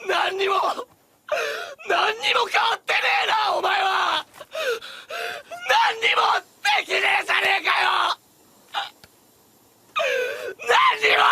何にも変わってねえな、お前は。何にもできねえじゃねえかよ。何にも。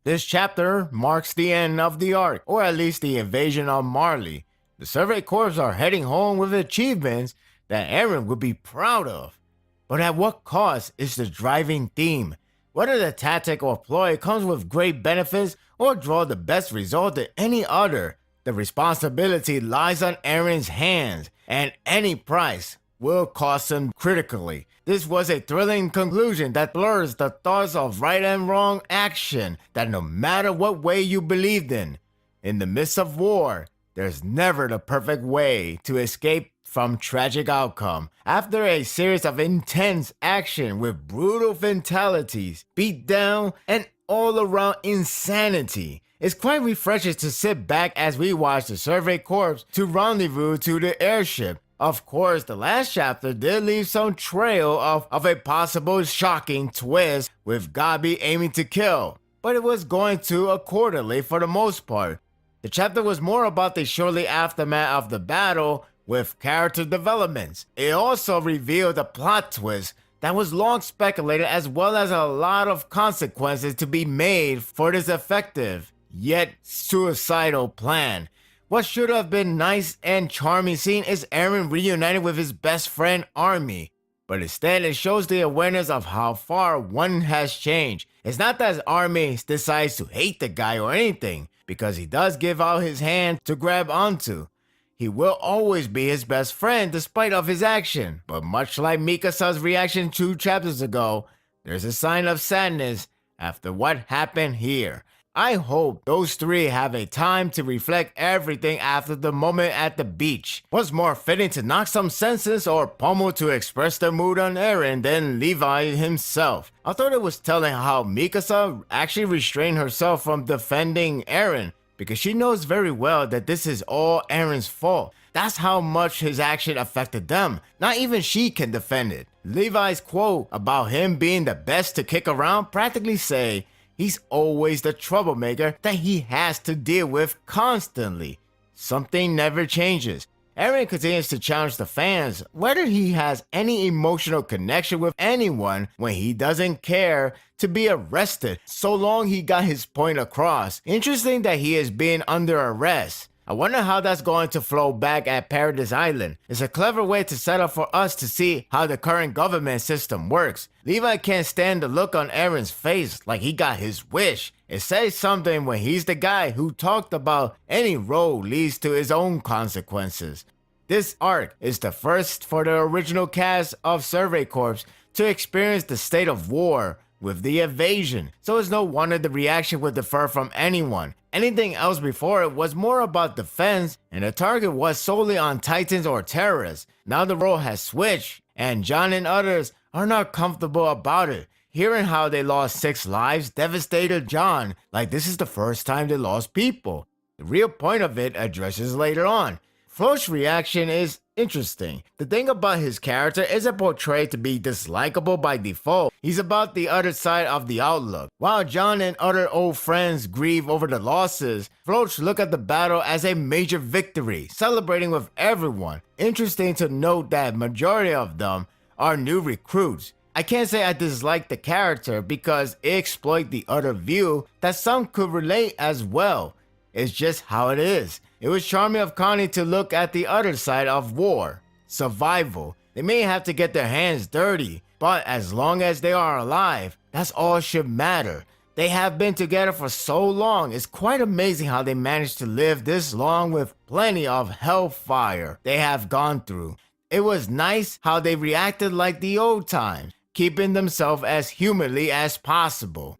This chapter marks the end of the arc, or at least the invasion of Marley. The Survey Corps are heading home with achievements that Eren would be proud of. But at what cost is the driving theme? Whether the tactic or ploy comes with great benefits or draw the best result than any other, the responsibility lies on Eren's hands, and any price will cost him critically. This was a thrilling conclusion that blurs the thoughts of right and wrong action that no matter what way you believed in the midst of war, there's never the perfect way to escape from tragic outcome. After a series of intense action with brutal fatalities, beatdown, and all-around insanity, it's quite refreshing to sit back as we watch the Survey Corps to rendezvous to the airship. Of course, the last chapter did leave some trail of a possible shocking twist with Gabi aiming to kill, but it was going to accordingly for the most part. The chapter was more about the shortly aftermath of the battle with character developments. It also revealed a plot twist that was long speculated, as well as a lot of consequences to be made for this effective yet suicidal plan. What should have been nice and charming scene is Eren reunited with his best friend Army, but instead it shows the awareness of how far one has changed. It's not that Army decides to hate the guy or anything, because he does give out his hand to grab onto. He will always be his best friend despite of his action, but much like Mikasa's reaction 2 chapters ago, there's a sign of sadness after what happened here. I hope those three have a time to reflect everything after the moment at the beach. What's more fitting to knock some senses or pummel to express their mood on Eren than Levi himself? I thought it was telling how Mikasa actually restrained herself from defending Eren, because she knows very well that this is all Eren's fault. That's how much his action affected them. Not even she can defend it. Levi's quote about him being the best to kick around practically say, he's always the troublemaker that he has to deal with constantly. Something never changes. Eren continues to challenge the fans whether he has any emotional connection with anyone when he doesn't care to be arrested, so long he got his point across. Interesting that he is being under arrest. I wonder how that's going to flow back at Paradise Island. It's a clever way to set up for us to see how the current government system works. Levi can't stand the look on Eren's face like he got his wish. It says something when he's the guy who talked about any road leads to his own consequences. This arc is the first for the original cast of Survey Corps to experience the state of war with the invasion, so it's no wonder the reaction would differ from anyone. Anything else before it was more about defense, and the target was solely on Titans or terrorists. Now the role has switched, and John and others are not comfortable about it. Hearing how they lost 6 lives devastated John, like this is the first time they lost people. The real point of it addresses later on. Floch's reaction is interesting. The thing about his character isn't portrayed to be dislikable by default. He's about the other side of the outlook. While John and other old friends grieve over the losses, Floch look at the battle as a major victory, celebrating with everyone. Interesting to note that majority of them are new recruits. I can't say I dislike the character because it exploits the other view that some could relate as well. It's just how it is. It was charming of Connie to look at the other side of war, survival. They may have to get their hands dirty, but as long as they are alive, that's all should matter. They have been together for so long. It's quite amazing how they managed to live this long with plenty of hellfire they have gone through. It was nice how they reacted like the old times, keeping themselves as humanly as possible.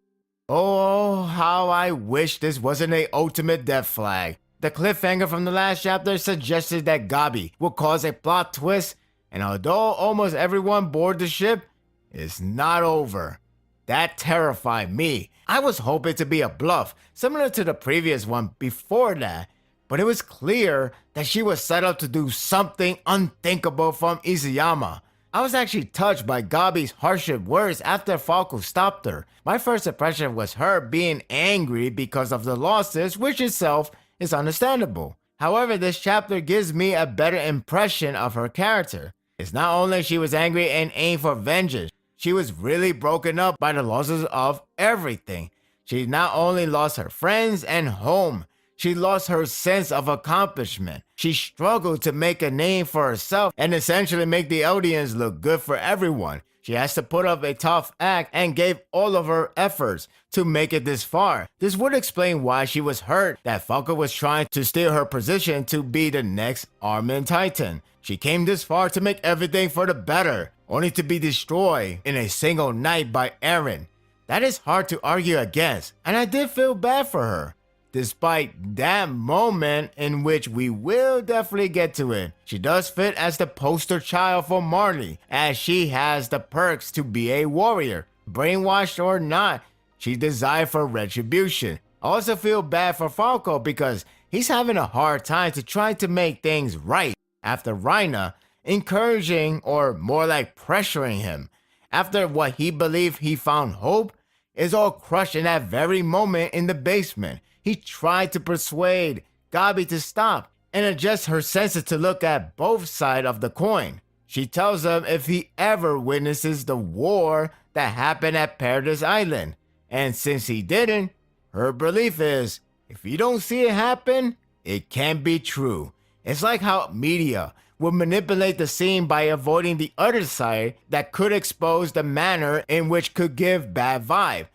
Oh, how I wish this wasn't an ultimate death flag. The cliffhanger from the last chapter suggested that Gabi will cause a plot twist, and although almost everyone board the ship, it's not over. That terrified me. I was hoping to be a bluff, similar to the previous one before that, but it was clear that she was set up to do something unthinkable from Izuyama. I was actually touched by Gabi's harshest words after Falco stopped her. My first impression was her being angry because of the losses, which itself is understandable. However, this chapter gives me a better impression of her character. It's not only she was angry and aimed for vengeance, she was really broken up by the losses of everything. She not only lost her friends and home, she lost her sense of accomplishment. She struggled to make a name for herself and essentially make the audience look good for everyone. She has to put up a tough act and gave all of her efforts to make it this far. This would explain why she was hurt that Falco was trying to steal her position to be the next Armin Titan. She came this far to make everything for the better, only to be destroyed in a single night by Eren. That is hard to argue against, and I did feel bad for her. Despite that moment in which we will definitely get to it, she does fit as the poster child for Marley, as she has the perks to be a warrior. Brainwashed or not, she's designed for retribution. I also feel bad for Falco because he's having a hard time to try to make things right after Reina encouraging or more like pressuring him. After what he believed he found hope is all crushed in that very moment in the basement. He tried to persuade Gabi to stop and adjust her senses to look at both sides of the coin. She tells him if he ever witnesses the war that happened at Paradise Island. And since he didn't, her belief is, if you don't see it happen, it can't be true. It's like how media would manipulate the scene by avoiding the other side that could expose the manner in which could give bad vibe.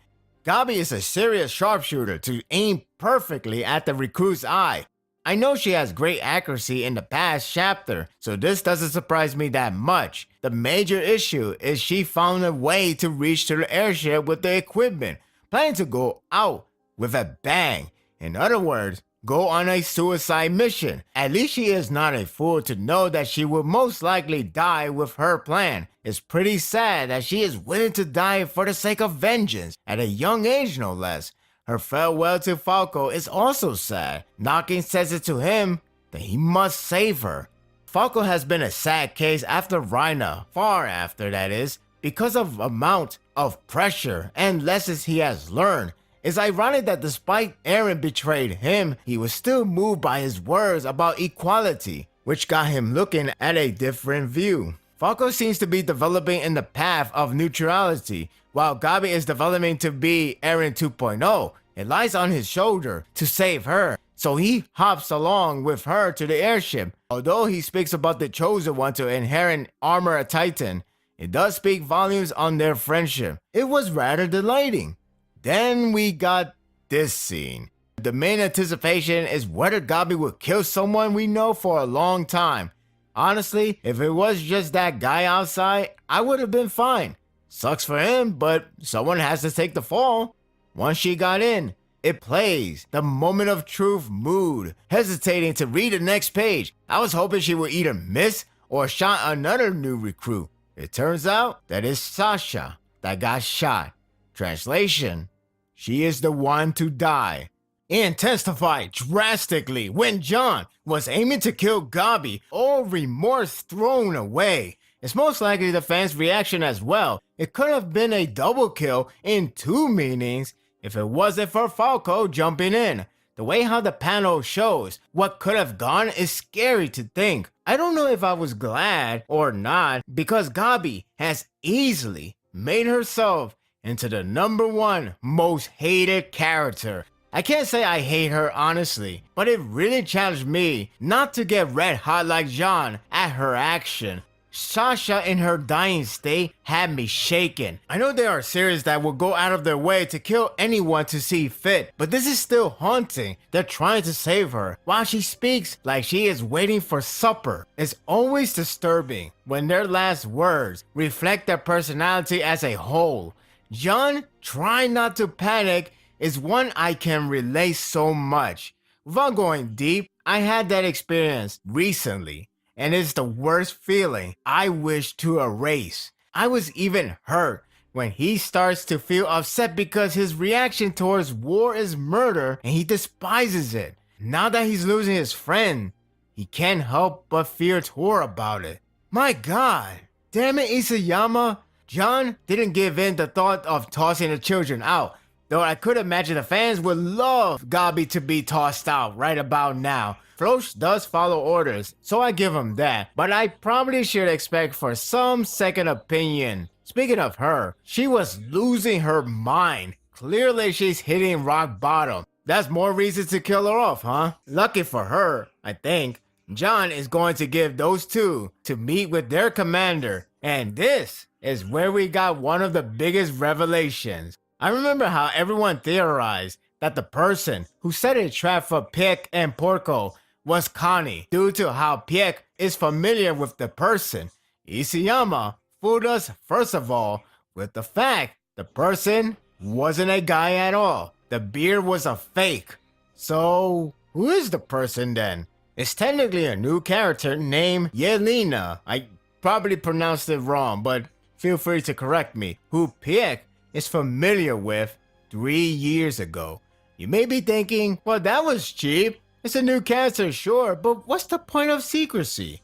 Gabi is a serious sharpshooter to aim perfectly at the recruit's eye. I know she has great accuracy in the past chapter, so this doesn't surprise me that much. The major issue is she found a way to reach to the airship with the equipment, planning to go out with a bang. In other words, go on a suicide mission. At least she is not a fool to know that she will most likely die with her plan. It's pretty sad that she is willing to die for the sake of vengeance, at a young age no less. Her farewell to Falco is also sad. Knocking says it to him that he must save her. Falco has been a sad case after Reina, far after that is, because of amount of pressure and lessons he has learned. It's ironic that despite Eren betrayed him, he was still moved by his words about equality, which got him looking at a different view. Falco seems to be developing in the path of neutrality, while Gabi is developing to be Eren 2.0. It lies on his shoulder to save her, so he hops along with her to the airship. Although he speaks about the chosen one to inherit armor a Titan, it does speak volumes on their friendship. It was rather delighting. Then we got this scene. The main anticipation is whether Gabi will kill someone we know for a long time. Honestly, if it was just that guy outside, I would have been fine. Sucks for him, but someone has to take the fall. Once she got in, it plays the moment of truth mood, hesitating to read the next page. I was hoping she would either miss or shot another new recruit. It turns out that it's Sasha that got shot. Translation: she is the one to die. It intensified drastically when John was aiming to kill Gabi, all remorse thrown away. It's most likely the fans' reaction as well. It could have been a double kill in two meanings if it wasn't for Falco jumping in. The way how the panel shows what could have gone is scary to think. I don't know if I was glad or not because Gabi has easily made herself into the #1 most hated character. I can't say I hate her honestly, but it really challenged me not to get red hot like John at her action. Sasha in her dying state had me shaken. I know there are series that will go out of their way to kill anyone to see fit, but this is still haunting. They're trying to save her while she speaks like she is waiting for supper. It's always disturbing when their last words reflect their personality as a whole. John trying not to panic is one I can relate so much. Without going deep, I had that experience recently, and it's the worst feeling I wish to erase. I was even hurt when he starts to feel upset because his reaction towards war is murder and he despises it. Now that he's losing his friend, he can't help but feel tore about it. My god, damn it, Isayama. John didn't give in the thought of tossing the children out, though I could imagine the fans would love Gabi to be tossed out right about now. Frosch does follow orders, so I give him that, but I probably should expect for some second opinion. Speaking of her, she was losing her mind. Clearly she's hitting rock bottom. That's more reason to kill her off, huh? Lucky for her, I think, John is going to give those two to meet with their commander, and this is where we got one of the biggest revelations. I remember how everyone theorized that the person who set a trap for Piek and Porco was Connie, due to how Piek is familiar with the person. Isayama fooled us first of all with the fact the person wasn't a guy at all. The beard was a fake. So, who is the person then? It's technically a new character named Yelena. I probably pronounced it wrong, but feel free to correct me. Who Piek is familiar with 3 years ago. You may be thinking, well, that was cheap. It's a new character, sure, but what's the point of secrecy?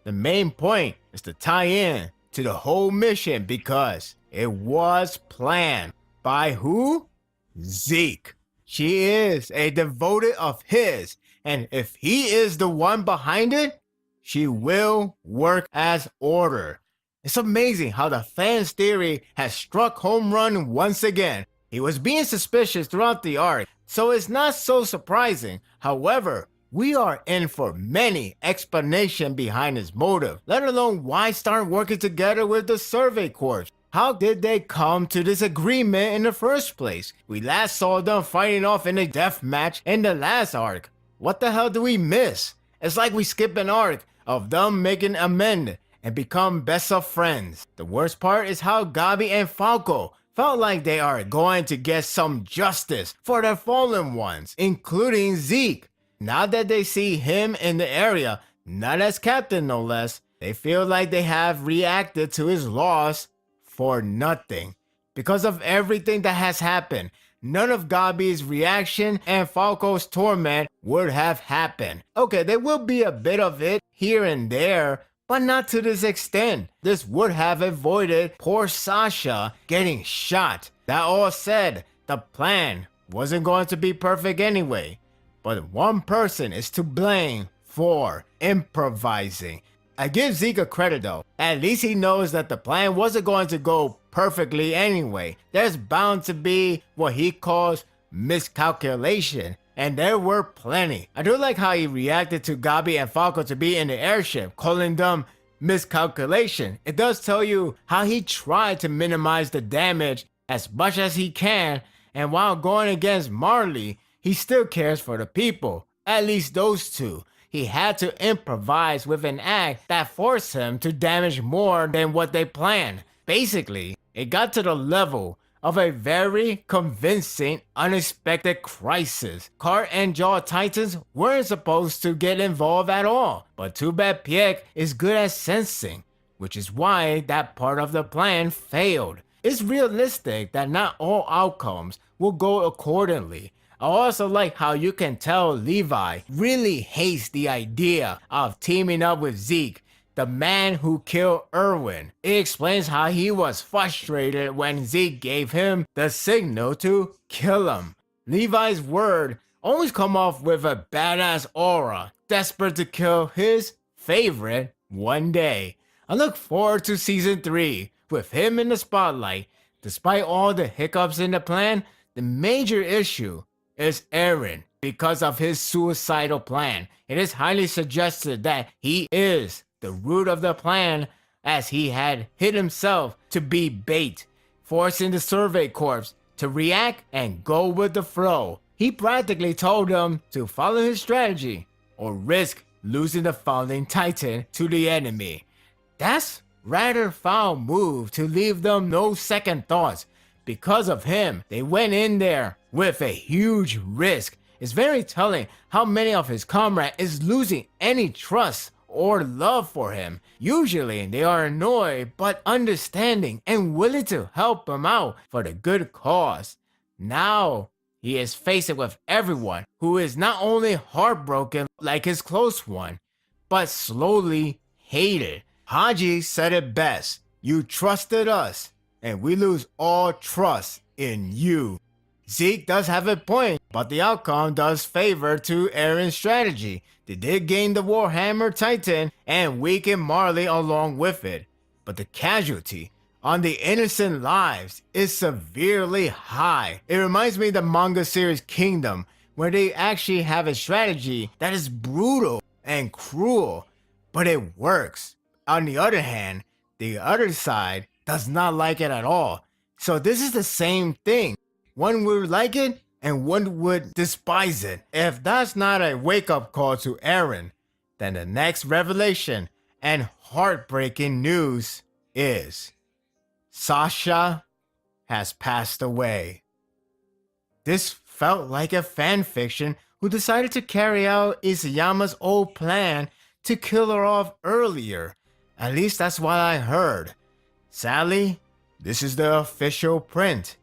The main point is to tie in to the whole mission because it was planned. By who? Zeke. She is a devoted of his, and if he is the one behind it, she will work as ordered. It's amazing how the fans' theory has struck home run once again. He was being suspicious throughout the arc, so it's not so surprising. However, we are in for many explanations behind his motive, let alone why start working together with the Survey Corps. How did they come to this agreement in the first place? We last saw them fighting off in a death match in the last arc. What the hell do we miss? It's like we skip an arc of them making amend and become best of friends. The worst part is how Gabi and Falco felt like they are going to get some justice for their fallen ones, including Zeke. Now that they see him in the area, not as captain no less, they feel like they have reacted to his loss for nothing. Because of everything that has happened, none of Gabi's reaction and Falco's torment would have happened. Okay, there will be a bit of it here and there, but not to this extent. This would have avoided poor Sasha getting shot. That all said, the plan wasn't going to be perfect anyway. But one person is to blame for improvising. I give Zeke a credit though. At least he knows that the plan wasn't going to go perfectly anyway. There's bound to be what he calls miscalculation, and there were plenty. I do like how he reacted to Gabi and Falco to be in the airship, calling them miscalculation. It does tell you how he tried to minimize the damage as much as he can, and while going against Marley, he still cares for the people, at least those two. He had to improvise with an act that forced him to damage more than what they planned. Basically, it got to the level of a very convincing, unexpected crisis. Cart and Jaw Titans weren't supposed to get involved at all, but too bad Piek is good at sensing, which is why that part of the plan failed. It's realistic that not all outcomes will go accordingly. I also like how you can tell Levi really hates the idea of teaming up with Zeke, the man who killed Erwin. It explains how he was frustrated when Zeke gave him the signal to kill him. Levi's word always come off with a badass aura, desperate to kill his favorite one day. I look forward to season 3 with him in the spotlight. Despite all the hiccups in the plan, the major issue is Eren. Because of his suicidal plan, it is highly suggested that he is the root of the plan, as he had hit himself to be bait, forcing the Survey Corps to react and go with the flow. He practically told them to follow his strategy or risk losing the founding titan to the enemy. That's rather foul move to leave them no second thoughts. Because of him, they went in there with a huge risk. It's very telling how many of his comrades is losing any trust or love for him. Usually they are annoyed but understanding and willing to help him out for the good cause. Now he is faced with everyone who is not only heartbroken like his close one, but slowly hated. Haji said it best. You trusted us, and we lose all trust in you. Zeke does have a point, but the outcome does favor to Eren's strategy. They did gain the Warhammer Titan and weaken Marley along with it, but the casualty on the innocent lives is severely high. It reminds me of the manga series Kingdom, where they actually have a strategy that is brutal and cruel, but it works. On the other hand, the other side does not like it at all. So this is the same thing. One would like it and one would despise it. If that's not a wake-up call to Eren, then the next revelation and heartbreaking news is Sasha has passed away. This felt like a fanfiction who decided to carry out Isayama's old plan to kill her off earlier. At least that's what I heard. Sadly, this is the official print.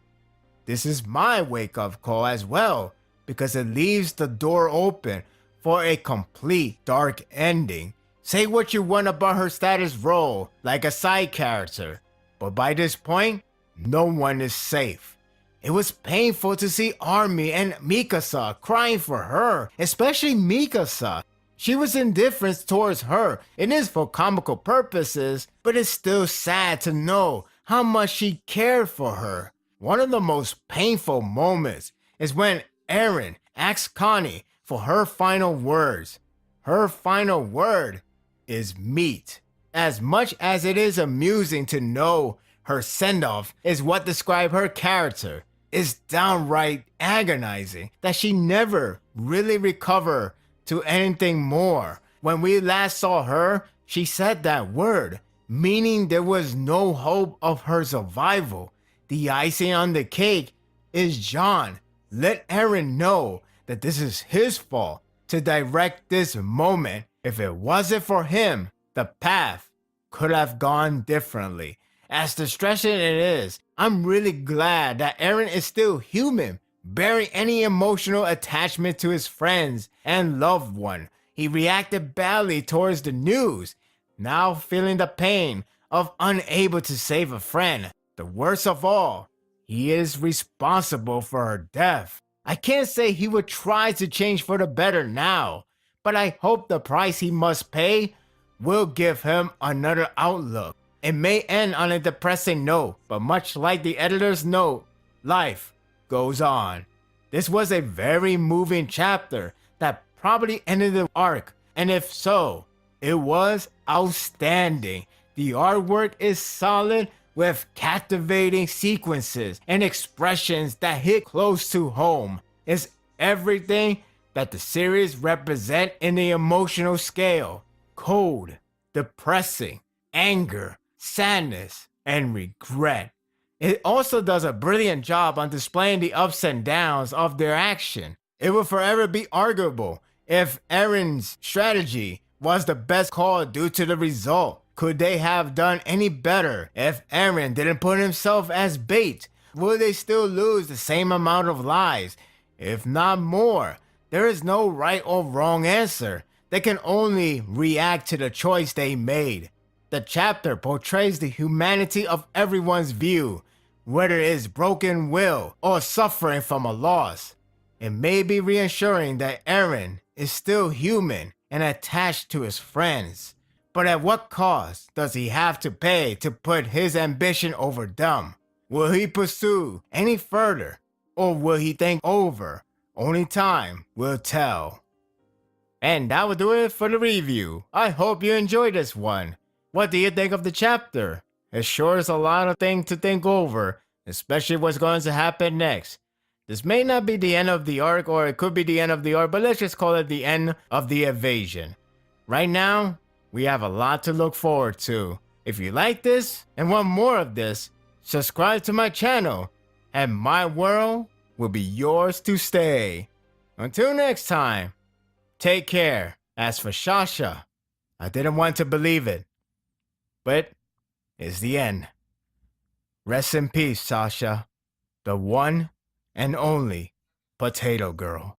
This is my wake-up call as well, because it leaves the door open for a complete dark ending. Say what you want about her status role, like a side character, but by this point, no one is safe. It was painful to see Army and Mikasa crying for her, especially Mikasa. She was indifferent towards her. It is for comical purposes, but it's still sad to know how much she cared for her. One of the most painful moments is when Eren asks Connie for her final words. Her final word is meat. As much as it is amusing to know her send-off is what describes her character, it's downright agonizing that she never really recovered to anything more. When we last saw her, she said that word, meaning there was no hope of her survival. The icing on the cake is John. Let Eren know that this is his fault to direct this moment. If it wasn't for him, the path could have gone differently. As distressing it is, I'm really glad that Eren is still human, bearing any emotional attachment to his friends and loved one. He reacted badly towards the news, now feeling the pain of unable to save a friend. The worst of all, he is responsible for her death. I can't say he would try to change for the better now, but I hope the price he must pay will give him another outlook. It may end on a depressing note, but much like the editor's note, life goes on. This was a very moving chapter that probably ended the arc, and if so, it was outstanding. The artwork is solid with captivating sequences and expressions that hit close to home. It's everything that the series represent in the emotional scale: cold, depressing, anger, sadness, and regret. It also does a brilliant job on displaying the ups and downs of their action. It will forever be arguable if Eren's strategy was the best call due to the result. Could they have done any better if Eren didn't put himself as bait? Will they still lose the same amount of lives, if not more? There is no right or wrong answer. They can only react to the choice they made. The chapter portrays the humanity of everyone's view, whether it is broken will or suffering from a loss. It may be reassuring that Eren is still human and attached to his friends. But at what cost does he have to pay to put his ambition over them? Will he pursue any further, or will he think over? Only time will tell. And that will do it for the review. I hope you enjoyed this one. What do you think of the chapter? It sure is a lot of things to think over, especially what's going to happen next. This may not be the end of the arc, or it could be the end of the arc, but let's just call it the end of the invasion. Right now, we have a lot to look forward to. If you like this and want more of this, subscribe to my channel, and my world will be yours to stay. Until next time, take care. As for Sasha, I didn't want to believe it, but it's the end. Rest in peace, Sasha, the one and only Potato Girl.